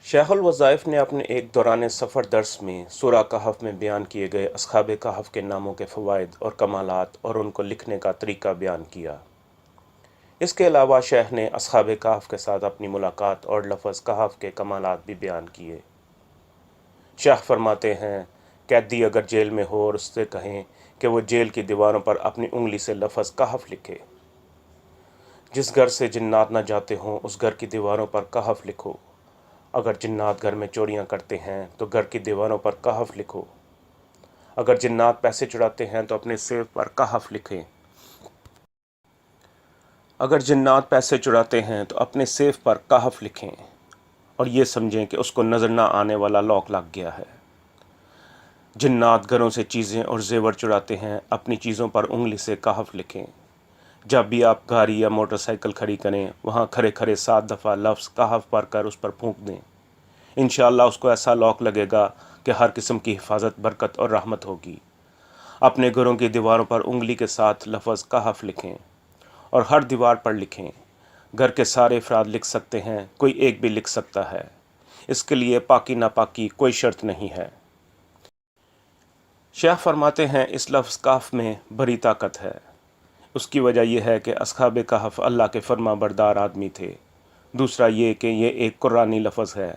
شیخ الوظائف نے اپنے ایک دوران سفر درس میں سورہ کہف میں بیان کیے گئے اصحاب کہف کے ناموں کے فوائد اور کمالات اور ان کو لکھنے کا طریقہ بیان کیا۔ اس کے علاوہ شیخ نے اصحاب کہف کے ساتھ اپنی ملاقات اور لفظ کہف کے کمالات بھی بیان کیے۔ شیخ فرماتے ہیں، قیدی اگر جیل میں ہو اور اس سے کہیں کہ وہ جیل کی دیواروں پر اپنی انگلی سے لفظ کہف لکھے۔ جس گھر سے جنات نہ جاتے ہوں اس گھر کی دیواروں پر کہف لکھو۔ اگر جنات گھر میں چوریاں کرتے ہیں تو گھر کی دیواروں پر کہف لکھو۔ اگر جنات پیسے چڑاتے ہیں تو اپنے سیف پر کہف لکھیں۔ اگر جنات پیسے چڑاتے ہیں تو اپنے سیف پر کہف لکھیں اور یہ سمجھیں کہ اس کو نظر نہ آنے والا لاک لگ گیا ہے۔ جنات گھروں سے چیزیں اور زیور چڑاتے ہیں، اپنی چیزوں پر انگلی سے کہف لکھیں۔ جب بھی آپ گاڑی یا موٹر سائیکل کھڑی کریں وہاں کھڑے کھڑے 7 دفعہ لفظ کہف پڑھ کر اس پر پھونک دیں۔ انشاءاللہ اس کو ایسا لاک لگے گا کہ ہر قسم کی حفاظت، برکت اور رحمت ہوگی۔ اپنے گھروں کی دیواروں پر انگلی کے ساتھ لفظ کہف لکھیں اور ہر دیوار پر لکھیں۔ گھر کے سارے افراد لکھ سکتے ہیں، کوئی ایک بھی لکھ سکتا ہے۔ اس کے لیے پاکی ناپاکی کوئی شرط نہیں ہے۔ شیخ فرماتے ہیں، اس لفظ کہف میں بڑی طاقت ہے۔ اس کی وجہ یہ ہے کہ اصحاب کہف اللہ کے فرما بردار آدمی تھے۔ دوسرا یہ کہ یہ ایک قرآنی لفظ ہے۔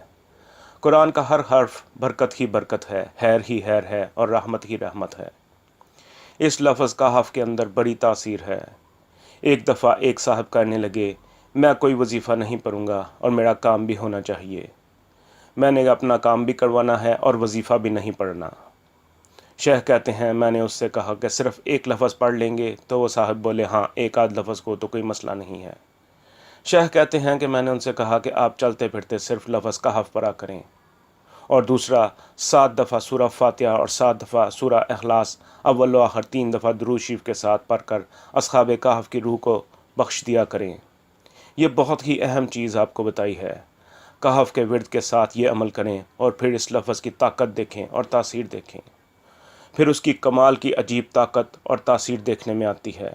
قرآن کا ہر حرف برکت ہی برکت ہے، خیر ہی خیر ہے اور رحمت ہی رحمت ہے۔ اس لفظ کہف کے اندر بڑی تاثیر ہے۔ ایک دفعہ ایک صاحب کہنے لگے، میں کوئی وظیفہ نہیں پڑھوں گا اور میرا کام بھی ہونا چاہیے۔ میں نے اپنا کام بھی کروانا ہے اور وظیفہ بھی نہیں پڑھنا۔ شیخ کہتے ہیں، میں نے اس سے کہا کہ صرف ایک لفظ پڑھ لیں گے؟ تو وہ صاحب بولے، ہاں، ایک آدھ لفظ کو تو کوئی مسئلہ نہیں ہے۔ شیخ کہتے ہیں کہ میں نے ان سے کہا کہ آپ چلتے پھرتے صرف لفظ کہف پڑھا کریں، اور دوسرا 7 دفعہ سورہ فاتحہ اور 7 دفعہ سورہ اخلاص اول و آخر 3 دفعہ درود شریف کے ساتھ پڑھ کر اصحاب کہف کی روح کو بخش دیا کریں۔ یہ بہت ہی اہم چیز آپ کو بتائی ہے۔ کہف کے ورد کے ساتھ یہ عمل کریں اور پھر اس لفظ کی طاقت دیکھیں اور تاثیر دیکھیں۔ پھر اس کی کمال کی عجیب طاقت اور تاثیر دیکھنے میں آتی ہے۔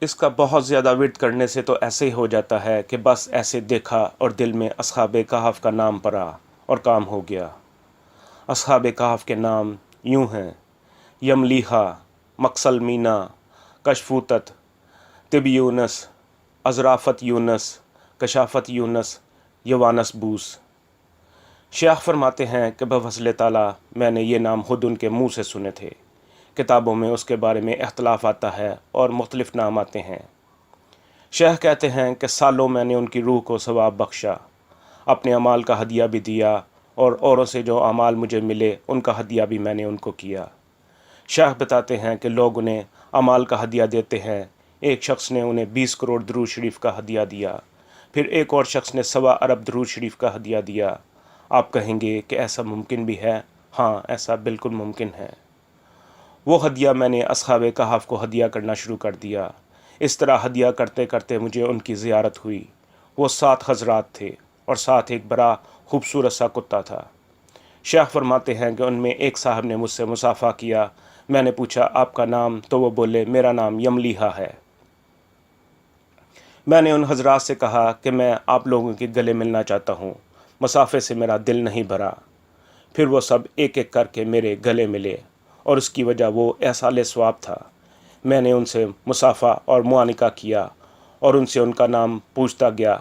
اس کا بہت زیادہ ورد کرنے سے تو ایسے ہی ہو جاتا ہے کہ بس ایسے دیکھا اور دل میں اصحاب کہف کا نام پڑا اور کام ہو گیا۔ اصحاب کہف کے نام یوں ہیں: یملیحا، مقسل مینا، کشفوتت، طب یونس، ازرافت یونس، کشافت یونس، یوانس بوس۔ شیخ فرماتے ہیں کہ بفضل تعالیٰ میں نے یہ نام خود ان کے منہ سے سنے تھے۔ کتابوں میں اس کے بارے میں اختلاف آتا ہے اور مختلف نام آتے ہیں۔ شیخ کہتے ہیں کہ سالوں میں نے ان کی روح کو ثواب بخشا، اپنے اعمال کا ہدیہ بھی دیا، اور اوروں سے جو اعمال مجھے ملے ان کا ہدیہ بھی میں نے ان کو کیا۔ شیخ بتاتے ہیں کہ لوگ انہیں اعمال کا ہدیہ دیتے ہیں۔ ایک شخص نے انہیں 20 کروڑ درود شریف کا ہدیہ دیا، پھر ایک اور شخص نے 1.25 ارب درود شریف کا ہدیہ دیا۔ آپ کہیں گے کہ ایسا ممکن بھی ہے؟ ہاں، ایسا بالکل ممکن ہے۔ وہ ہدیہ میں نے اصحاب کہف کو ہدیہ کرنا شروع کر دیا۔ اس طرح ہدیہ کرتے کرتے مجھے ان کی زیارت ہوئی۔ وہ 7 حضرات تھے اور ساتھ ایک بڑا خوبصورت سا کتا تھا۔ شیخ فرماتے ہیں کہ ان میں ایک صاحب نے مجھ سے مصافحہ کیا۔ میں نے پوچھا، آپ کا نام؟ تو وہ بولے، میرا نام یملیحا ہے۔ میں نے ان حضرات سے کہا کہ میں آپ لوگوں کے گلے ملنا چاہتا ہوں، مصافحے سے میرا دل نہیں بھرا۔ پھر وہ سب ایک ایک کر کے میرے گلے ملے، اور اس کی وجہ وہ احسال ثواب تھا۔ میں نے ان سے مصافحہ اور معانقہ کیا اور ان سے ان کا نام پوچھتا گیا۔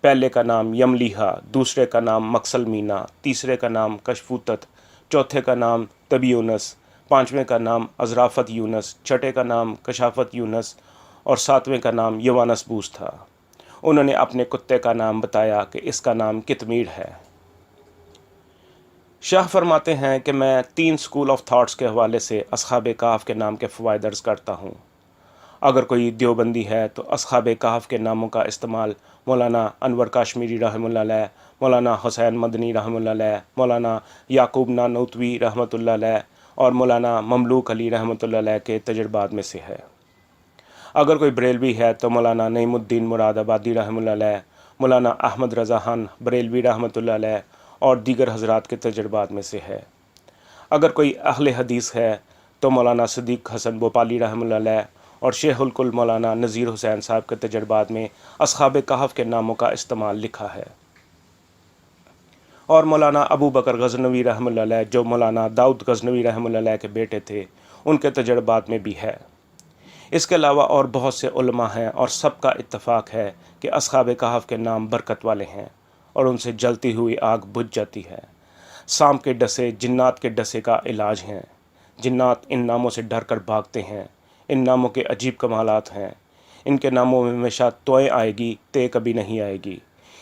پہلے کا نام یملیحا، دوسرے کا نام مقسل مینا، تیسرے کا نام کشفوتت، چوتھے کا نام طب یونس، پانچویں کا نام ازرافت یونس، چھٹے کا نام کشافت یونس اور ساتویں کا نام یوانس بوس تھا۔ انہوں نے اپنے کتے کا نام بتایا کہ اس کا نام قطمیر ہے۔ شیخ فرماتے ہیں کہ میں 3 اسکول آف تھاٹس کے حوالے سے اصحاب کہف کے نام کے فوائد عرض کرتا ہوں۔ اگر کوئی دیوبندی ہے تو اصحاب کہف کے ناموں کا استعمال مولانا انور کاشمیری رحمہ اللہ علیہ، مولانا حسین مدنی رحمہ اللہ علیہ، مولانا یعقوب نانوتوی رحمۃ اللہ علیہ اور مولانا مملوک علی رحمۃ اللہ علیہ کے تجربات میں سے ہے۔ اگر کوئی بریلوی ہے تو مولانا نعیم الدین مراد آبادی رحمہ اللہ علیہ، مولانا احمد رضا خان بریلوی رحمۃ اللہ علیہ اور دیگر حضرات کے تجربات میں سے ہے۔ اگر کوئی اہل حدیث ہے تو مولانا صدیق حسن بھوپالی رحمہ اللہ علیہ اور شیخ الکل مولانا نذیر حسین صاحب کے تجربات میں اصحاب کہف کے ناموں کا استعمال لکھا ہے۔ اور مولانا ابو بکر غزنوی رحمۃ اللہ جو مولانا داؤد غزنوی رحمۃ اللہ کے بیٹے تھے، ان کے تجربات میں بھی ہے۔ اس کے علاوہ اور بہت سے علماء ہیں اور سب کا اتفاق ہے کہ اصحاب کہف کے نام برکت والے ہیں اور ان سے جلتی ہوئی آگ بجھ جاتی ہے۔ سانپ کے ڈسے جنات کے ڈسے کا علاج ہیں۔ جنات ان ناموں سے ڈر کر بھاگتے ہیں۔ ان ناموں کے عجیب کمالات ہیں۔ ان کے ناموں میں ہمیشہ توئیں آئے گی، تے کبھی نہیں آئے گی۔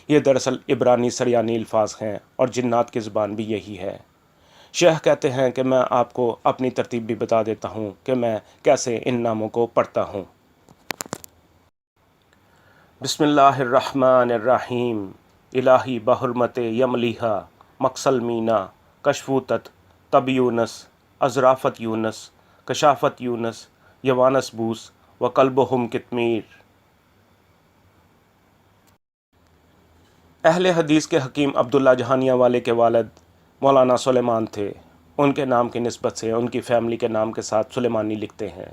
یہ دراصل عبرانی سریانی الفاظ ہیں اور جنات کی زبان بھی یہی ہے۔ شیخ کہتے ہیں کہ میں آپ کو اپنی ترتیب بھی بتا دیتا ہوں کہ میں کیسے ان ناموں کو پڑھتا ہوں۔ بسم اللہ الرحمن الرحیم۔ الہی بحرمت یملیہا مقصل مینا کشفوتت تب یونس ازرافت یونس کشافت یونس یوانس بوس و قلبہم کتمیر۔ اہل حدیث کے حکیم عبداللہ جہانیہ والے کے والد مولانا سلیمان تھے۔ ان کے نام کی نسبت سے ان کی فیملی کے نام کے ساتھ سلیمانی لکھتے ہیں۔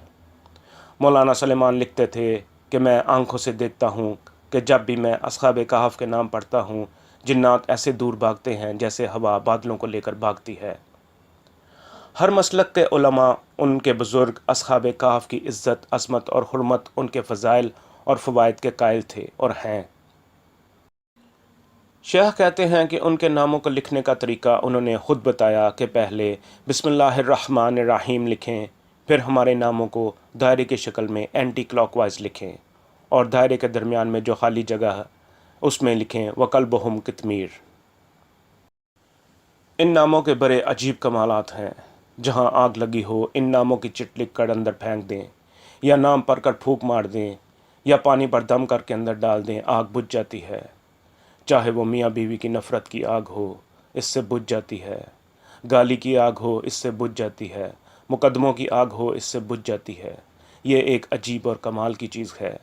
مولانا سلیمان لکھتے تھے کہ میں آنکھوں سے دیکھتا ہوں کہ جب بھی میں اصحاب کہف کے نام پڑھتا ہوں، جنات ایسے دور بھاگتے ہیں جیسے ہوا بادلوں کو لے کر بھاگتی ہے۔ ہر مسلک کے علماء ان کے بزرگ اصحاب کہف کی عزت، عظمت اور حرمت، ان کے فضائل اور فوائد کے قائل تھے اور ہیں۔ شیخ کہتے ہیں کہ ان کے ناموں کو لکھنے کا طریقہ انہوں نے خود بتایا کہ پہلے بسم اللہ الرحمن الرحیم لکھیں، پھر ہمارے ناموں کو دائرے کی شکل میں اینٹی کلاک وائز لکھیں اور دائرے کے درمیان میں جو خالی جگہ ہے اس میں لکھیں وقلبہم کتمیر۔ ان ناموں کے بڑے عجیب کمالات ہیں۔ جہاں آگ لگی ہو، ان ناموں کی چٹ لکھ کر اندر پھینک دیں، یا نام پڑھ کر پھونک مار دیں، یا پانی پر دم کر کے اندر ڈال دیں، آگ بجھ جاتی ہے۔ چاہے وہ میاں بیوی کی نفرت کی آگ ہو، اس سے بجھ جاتی ہے۔ گالی کی آگ ہو، اس سے بجھ جاتی ہے۔ مقدموں کی آگ ہو، اس سے بجھ جاتی ہے۔ یہ ایک عجیب اور کمال کی چیز ہے۔